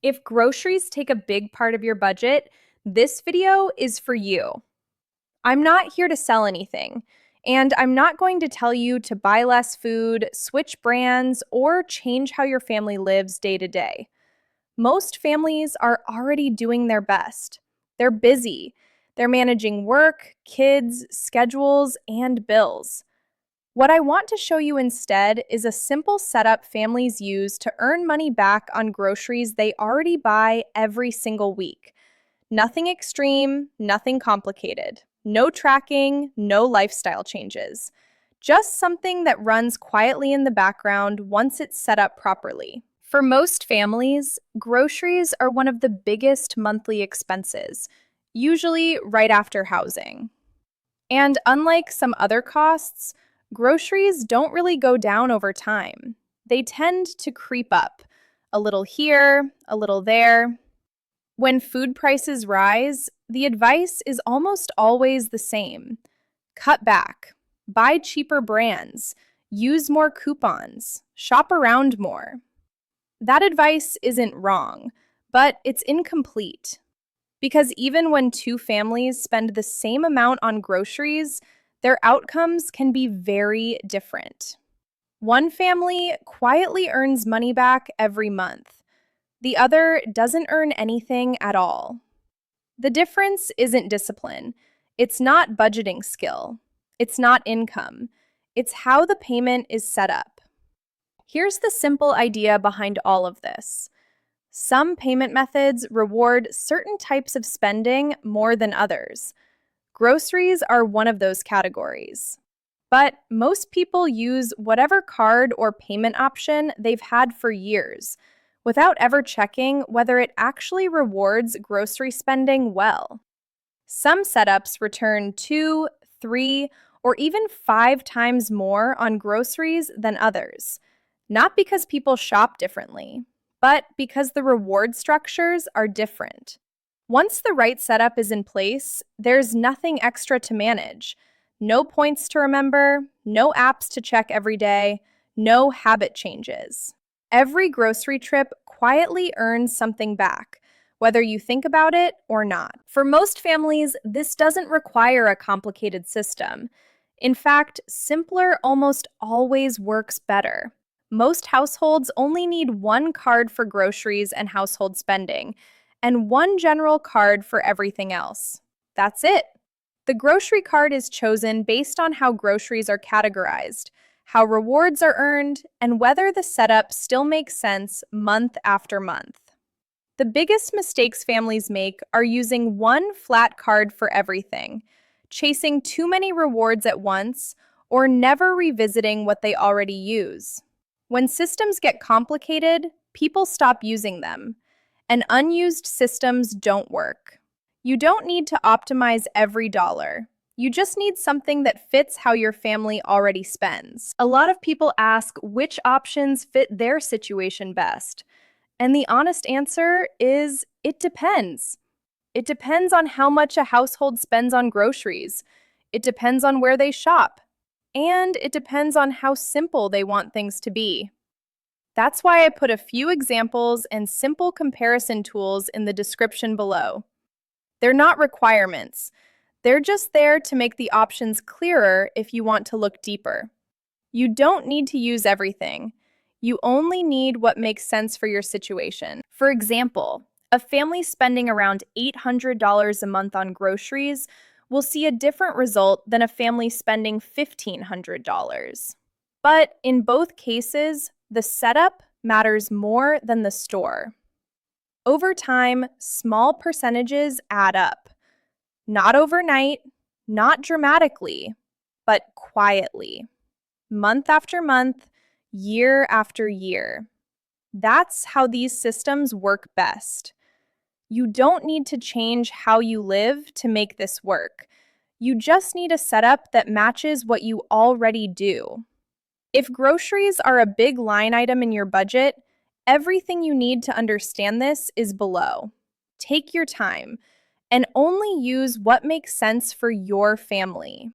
If groceries take a big part of your budget, this video is for you. I'm not here to sell anything, and I'm not going to tell you to buy less food, switch brands, or change how your family lives day to day. Most families are already doing their best. They're busy. They're managing work, kids, schedules, and bills. What I want to show you instead is a simple setup families use to earn money back on groceries they already buy every single week. Nothing extreme, nothing complicated. No tracking, no lifestyle changes. Just something that runs quietly in the background once it's set up properly. For most families, groceries are one of the biggest monthly expenses, usually right after housing. And unlike some other costs, groceries don't really go down over time. They tend to creep up, a little here, a little there. When food prices rise, the advice is almost always the same. Cut back, buy cheaper brands, use more coupons, shop around more. That advice isn't wrong, but it's incomplete. Because even when two families spend the same amount on groceries, their outcomes can be very different. One family quietly earns money back every month. The other doesn't earn anything at all. The difference isn't discipline. It's not budgeting skill. It's not income. It's how the payment is set up. Here's the simple idea behind all of this. Some payment methods reward certain types of spending more than others. Groceries are one of those categories. But most people use whatever card or payment option they've had for years, without ever checking whether it actually rewards grocery spending well. Some setups return 2, 3, or even 5 times more on groceries than others, not because people shop differently, but because the reward structures are different. Once the right setup is in place, there's nothing extra to manage. No points to remember, no apps to check every day, no habit changes. Every grocery trip quietly earns something back, whether you think about it or not. For most families, this doesn't require a complicated system. In fact, simpler almost always works better. Most households only need one card for groceries and household spending, and one general card for everything else. That's it. The grocery card is chosen based on how groceries are categorized, how rewards are earned, and whether the setup still makes sense month after month. The biggest mistakes families make are using one flat card for everything, chasing too many rewards at once, or never revisiting what they already use. When systems get complicated, people stop using them, and unused systems don't work. You don't need to optimize every dollar. You just need something that fits how your family already spends. A lot of people ask which options fit their situation best. And the honest answer is it depends. It depends on how much a household spends on groceries. It depends on where they shop. And it depends on how simple they want things to be. That's why I put a few examples and simple comparison tools in the description below. They're not requirements. They're just there to make the options clearer if you want to look deeper. You don't need to use everything. You only need what makes sense for your situation. For example, a family spending around $800 a month on groceries will see a different result than a family spending $1,500. But in both cases, the setup matters more than the store. Over time, small percentages add up. Not overnight, not dramatically, but quietly. Month after month, year after year. That's how these systems work best. You don't need to change how you live to make this work. You just need a setup that matches what you already do. If groceries are a big line item in your budget, everything you need to understand this is below. Take your time and only use what makes sense for your family.